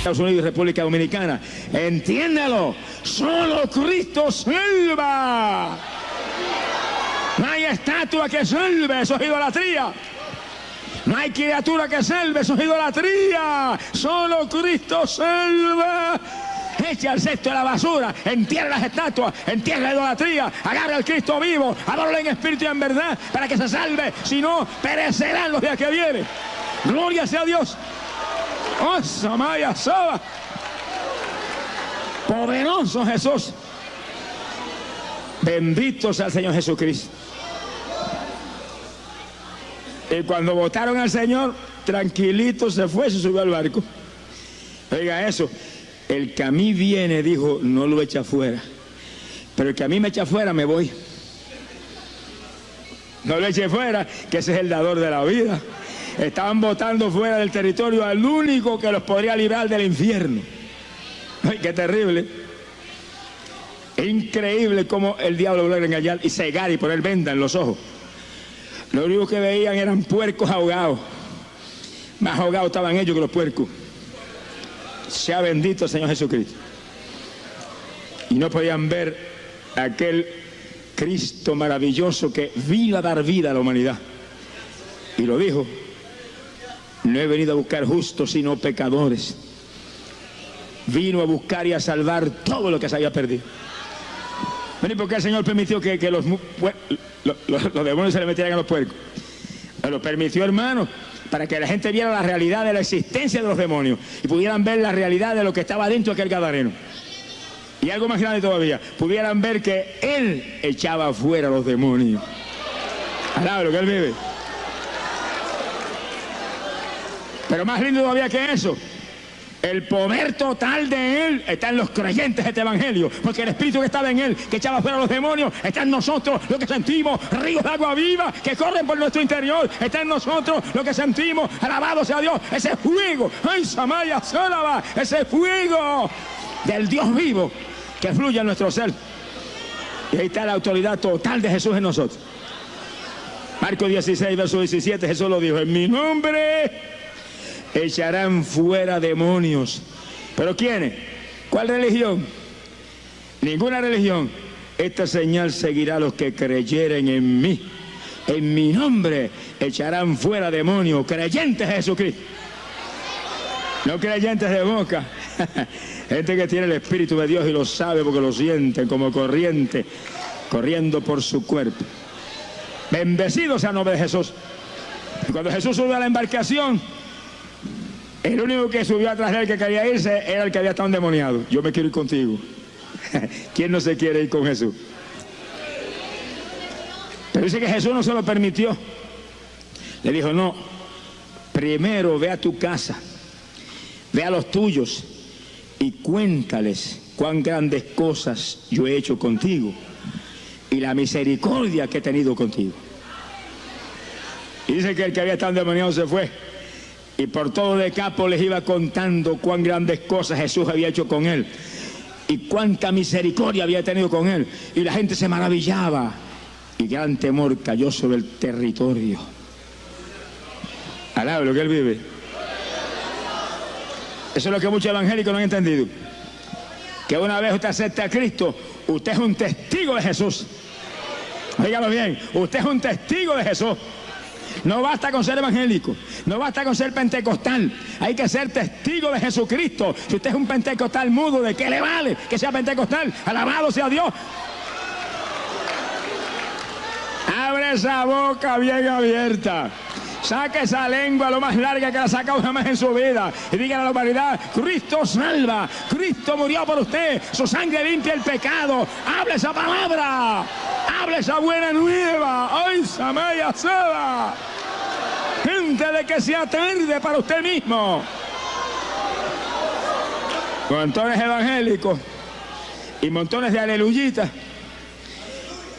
Estados Unidos y República Dominicana. Entiéndalo, solo Cristo salva. No hay estatua que salve, eso es idolatría. No hay criatura que salve, eso es idolatría. Solo Cristo salva. Echa el cesto de la basura, entierra las estatuas, entierra la idolatría, agarra al Cristo vivo, adóralo en espíritu y en verdad para que se salve, si no perecerán los días que vienen. Gloria sea a Dios. Oh, Samaya Saba. Poderoso Jesús. Bendito sea el Señor Jesucristo. Y cuando votaron al Señor, tranquilito se fue, se subió al barco. Oiga eso, el que a mí viene, dijo, no lo echa fuera. Pero el que a mí me echa fuera, me voy. No lo eche fuera, que ese es el dador de la vida. Estaban votando fuera del territorio al único que los podría librar del infierno. Ay, qué terrible. Es increíble cómo el diablo logra engañar y cegar y poner venda en los ojos. Lo único que veían eran puercos ahogados. Más ahogados estaban ellos que los puercos. Sea bendito el Señor Jesucristo. Y no podían ver aquel Cristo maravilloso que vino a dar vida a la humanidad. Y lo dijo: no he venido a buscar justos sino pecadores. Vino a buscar y a salvar todo lo que se había perdido. ¿Y por qué el Señor permitió que los demonios se le metieran a los puercos? Lo permitió, hermano, para que la gente viera la realidad de la existencia de los demonios y pudieran ver la realidad de lo que estaba dentro de aquel gadareno. Y algo más grande todavía, pudieran ver que Él echaba fuera a los demonios. Alaba lo que Él vive. Pero más lindo todavía que eso, el poder total de Él está en los creyentes de este evangelio, porque el Espíritu que estaba en Él, que echaba fuera a los demonios, está en nosotros, lo que sentimos, ríos de agua viva que corren por nuestro interior, está en nosotros, lo que sentimos, alabado sea Dios, ese fuego, ay, Samaya Sólava, ese fuego del Dios vivo que fluye en nuestro ser. Y ahí está la autoridad total de Jesús en nosotros. Marcos 16, verso 17, Jesús lo dijo: en mi nombre echarán fuera demonios. ¿Pero quiénes? ¿Cuál religión? Ninguna religión. Esta señal seguirá a los que creyeren en mí. En mi nombre echarán fuera demonios. Creyentes de Jesucristo. No creyentes de boca. Gente que tiene el Espíritu de Dios y lo sabe porque lo sienten como corriente, corriendo por su cuerpo. Bendecido sea el nombre de Jesús. Y cuando Jesús subió a la embarcación, el único que subió atrás de él que quería irse era el que había estado endemoniado. Yo me quiero ir contigo. ¿Quién no se quiere ir con Jesús? Pero dice que Jesús no se lo permitió. Le dijo: no, primero ve a tu casa, ve a los tuyos y cuéntales cuán grandes cosas yo he hecho contigo y la misericordia que he tenido contigo. Y dice que el que había estado endemoniado se fue. Y por todo Decápolis les iba contando cuán grandes cosas Jesús había hecho con él y cuánta misericordia había tenido con él. Y la gente se maravillaba y gran temor cayó sobre el territorio. Alaba lo que él vive. Eso es lo que muchos evangélicos no han entendido. Que una vez usted acepta a Cristo, usted es un testigo de Jesús. Dígalo bien, usted es un testigo de Jesús. No basta con ser evangélico, no basta con ser pentecostal, hay que ser testigo de Jesucristo. Si usted es un pentecostal mudo, ¿de qué le vale que sea pentecostal? Alabado sea Dios. Abre esa boca bien abierta, saque esa lengua lo más larga que la ha sacado jamás en su vida y diga a la humanidad: Cristo salva, Cristo murió por usted, su sangre limpia el pecado. Hable esa palabra, hable esa buena nueva. ¡Ay, Samaya Saba! Gente de que sea tarde para usted mismo. Montones evangélicos y montones de aleluyitas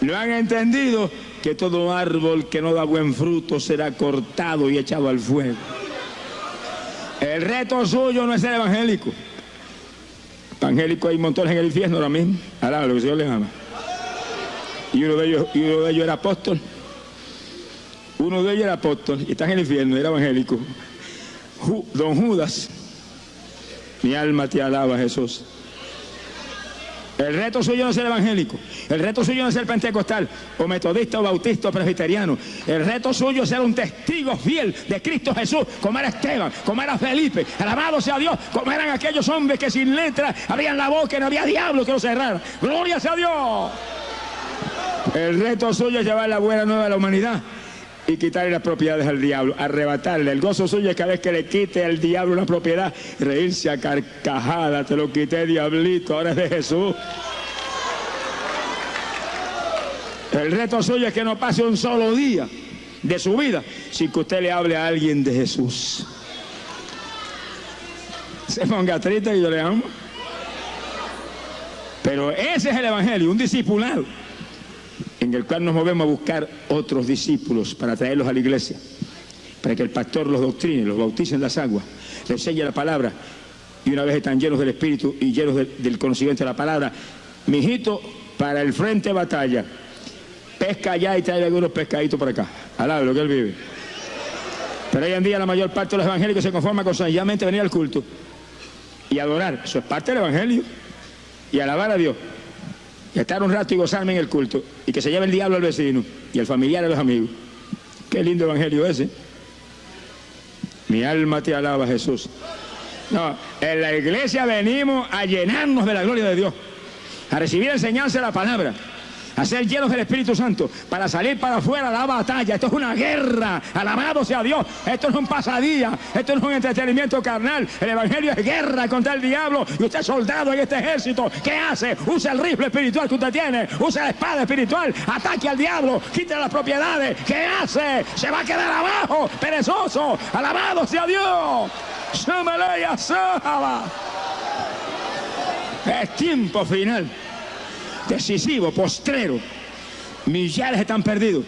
no han entendido que todo árbol que no da buen fruto será cortado y echado al fuego. El reto suyo no es ser evangélico. Evangélico hay montones en el infierno ahora mismo. Alaba lo que el Señor les ama. Y uno de ellos era apóstol. Uno de ellos era apóstol y está en el infierno, era evangélico. Don Judas. Mi alma te alaba, Jesús. El reto suyo no es ser evangélico. El reto suyo no es ser pentecostal, o metodista, o bautista, o presbiteriano. El reto suyo es ser un testigo fiel de Cristo Jesús, como era Esteban, como era Felipe. Alabado sea Dios, como eran aquellos hombres que sin letra abrían la boca y no había diablo que los cerrara. ¡Gloria sea Dios! El reto suyo es llevar la buena nueva a la humanidad y quitarle las propiedades al diablo, arrebatarle. El gozo suyo es cada vez que le quite al diablo una propiedad, reírse a carcajada. Te lo quité, diablito, ahora es de Jesús. El reto suyo es que no pase un solo día de su vida sin que usted le hable a alguien de Jesús. Se ponga triste y yo le amo. Pero ese es el evangelio, un discipulado en el cual nos movemos a buscar otros discípulos para traerlos a la iglesia, para que el pastor los doctrine, los bautice en las aguas, les enseñe la palabra, y una vez están llenos del Espíritu y llenos del conocimiento de la palabra, mijito, para el frente de batalla, pesca allá y trae algunos pescaditos por acá, al lado de lo que él vive. Pero hoy en día la mayor parte de los evangélicos se conforma con sencillamente venir al culto y adorar. Eso es parte del evangelio, y alabar a Dios, y estar un rato y gozarme en el culto, y que se lleve el diablo al vecino y al familiar a los amigos. Qué lindo evangelio ese. Mi alma te alaba, Jesús. No, en la iglesia venimos a llenarnos de la gloria de Dios, a recibir enseñanza de la palabra, a ser llenos del Espíritu Santo, para salir para afuera a la batalla. Esto es una guerra, alabado sea Dios. Esto no es un pasadía, esto no es un entretenimiento carnal. El evangelio es guerra contra el diablo, y usted es soldado en este ejército. ¿Qué hace? Usa el rifle espiritual que usted tiene, usa la espada espiritual, ataque al diablo, quite las propiedades. ¿Qué hace? Se va a quedar abajo, perezoso. Alabado sea Dios. Es tiempo final, decisivo, postrero. Millares están perdidos.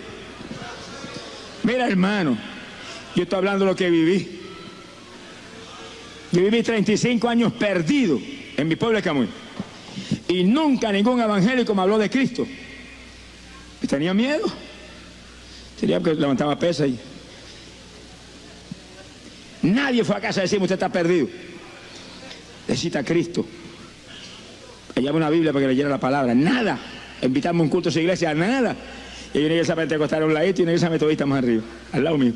Mira, hermano, yo estoy hablando de lo que viví. Yo viví 35 años perdido en mi pueblo de Camuy, y nunca ningún evangélico me habló de Cristo. Y tenía miedo. Tenía que levantaba pesas y nadie fue a casa a decirme: usted está perdido, necesita a Cristo. Llevaba una Biblia para que leyera la palabra. Nada. Invitarme a un culto a su iglesia, nada. Y hay una iglesia pentecostal a un ladito y una iglesia metodista más arriba, al lado mío.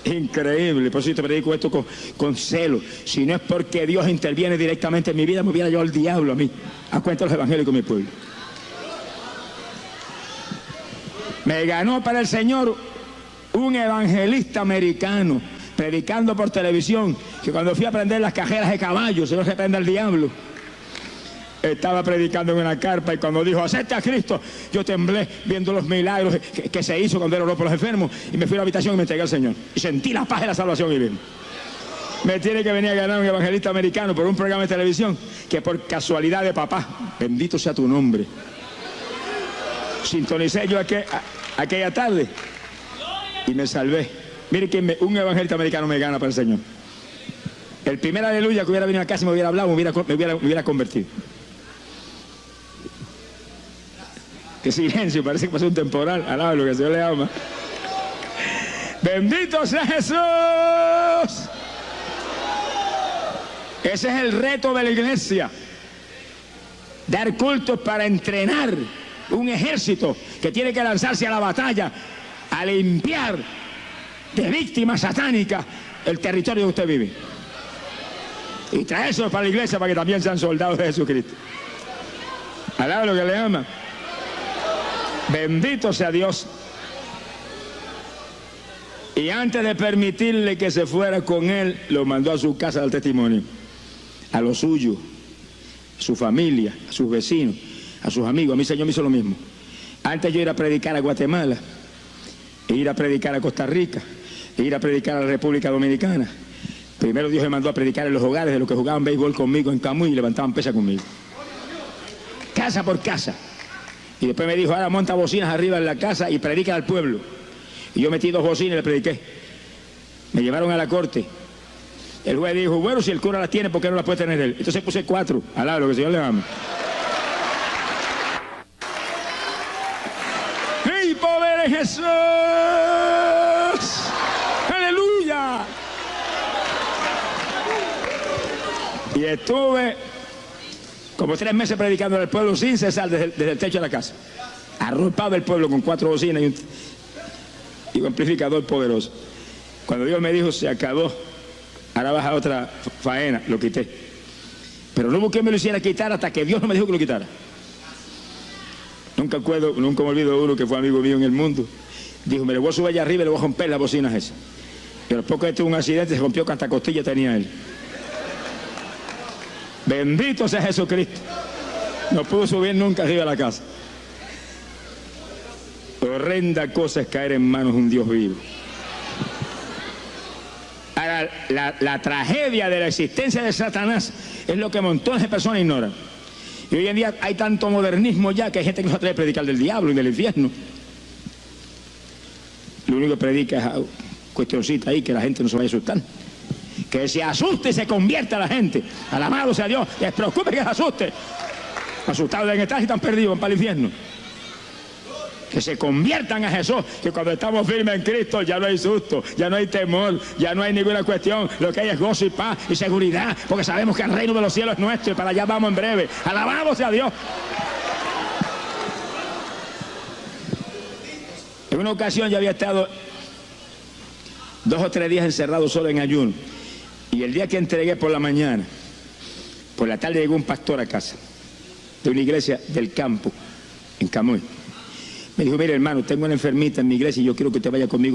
Increíble. Por eso yo te predico esto con celo. Si no es porque Dios interviene directamente en mi vida, me hubiera llevado el diablo a mí, a cuenta de los evangélicos de mi pueblo. Me ganó para el Señor un evangelista americano, predicando por televisión, que cuando fui a prender las cajeras de caballos, se lo reprende al diablo. Estaba predicando en una carpa, y cuando dijo: acepta a Cristo, yo temblé viendo los milagros que se hizo cuando él oró por los enfermos, y me fui a la habitación y me entregué al Señor, y sentí la paz de la salvación. Y bien, me tiene que venir a ganar un evangelista americano por un programa de televisión que por casualidad de papá, bendito sea tu nombre, sintonicé yo aquella tarde y me salvé. Mire que un evangelista americano me gana para el Señor. El primer aleluya que hubiera venido a casa y me hubiera hablado, me hubiera convertido. Qué silencio, parece que pasó un temporal. Alaba lo que el Señor le ama. Bendito sea Jesús. Ese es el reto de la iglesia: dar cultos para entrenar un ejército que tiene que lanzarse a la batalla, a limpiar de víctimas satánicas el territorio donde usted vive, y traerse para la iglesia para que también sean soldados de Jesucristo. Alaba lo que le ama. Bendito sea Dios. Y antes de permitirle que se fuera con él, lo mandó a su casa del testimonio, a los suyos, a su familia, a sus vecinos, a sus amigos. A mí el Señor me hizo lo mismo. Antes yo ir a predicar a Guatemala, e ir a predicar a Costa Rica, e ir a predicar a la República Dominicana, primero Dios me mandó a predicar en los hogares de los que jugaban béisbol conmigo en Camuy y levantaban pesas conmigo, casa por casa. Y después me dijo: ahora monta bocinas arriba en la casa y predica al pueblo. Y yo metí 2 bocinas y le prediqué. Me llevaron a la corte. El juez dijo: bueno, si el cura las tiene, ¿por qué no las puede tener él? Entonces puse 4. Alaba lo que el Señor le ama. ¡Ey, poder de Jesús! ¡Aleluya! Y estuve como 3 meses predicando en el pueblo sin cesar desde el techo de la casa. Arropado el pueblo con 4 bocinas y un amplificador poderoso. Cuando Dios me dijo, se acabó, ahora vas a otra faena, lo quité. Pero no busqué que me lo hiciera quitar hasta que Dios no me dijo que lo quitara. Nunca me olvido de uno que fue amigo mío en el mundo. Dijo, me le voy a subir allá arriba y le voy a romper las bocinas esas. Y a los pocos días tuvo un accidente, se rompió que hasta costilla tenía él. Bendito sea Jesucristo. No pudo subir nunca arriba a la casa. Horrenda cosa es caer en manos de un Dios vivo. Ahora, la tragedia de la existencia de Satanás es lo que montones de personas ignoran. Y hoy en día hay tanto modernismo ya que hay gente que no se atreve a predicar del diablo y del infierno. Lo único que predica es cuestioncita ahí que la gente no se vaya a asustar. Que se asuste y se convierta la gente. Alabado sea Dios. Les preocupe que se asuste. Asustados deben estar y están perdidos, van para el infierno. Que se conviertan a Jesús, que cuando estamos firmes en Cristo ya no hay susto, ya no hay temor, ya no hay ninguna cuestión, lo que hay es gozo y paz y seguridad, porque sabemos que el reino de los cielos es nuestro y para allá vamos en breve. Alabado sea Dios. En una ocasión yo había estado 2 o 3 días encerrado solo en ayuno, y el día que entregué por la mañana, por la tarde llegó un pastor a casa de una iglesia del campo en Camuy. Me dijo, mire hermano, tengo una enfermita en mi iglesia y yo quiero que usted vaya conmigo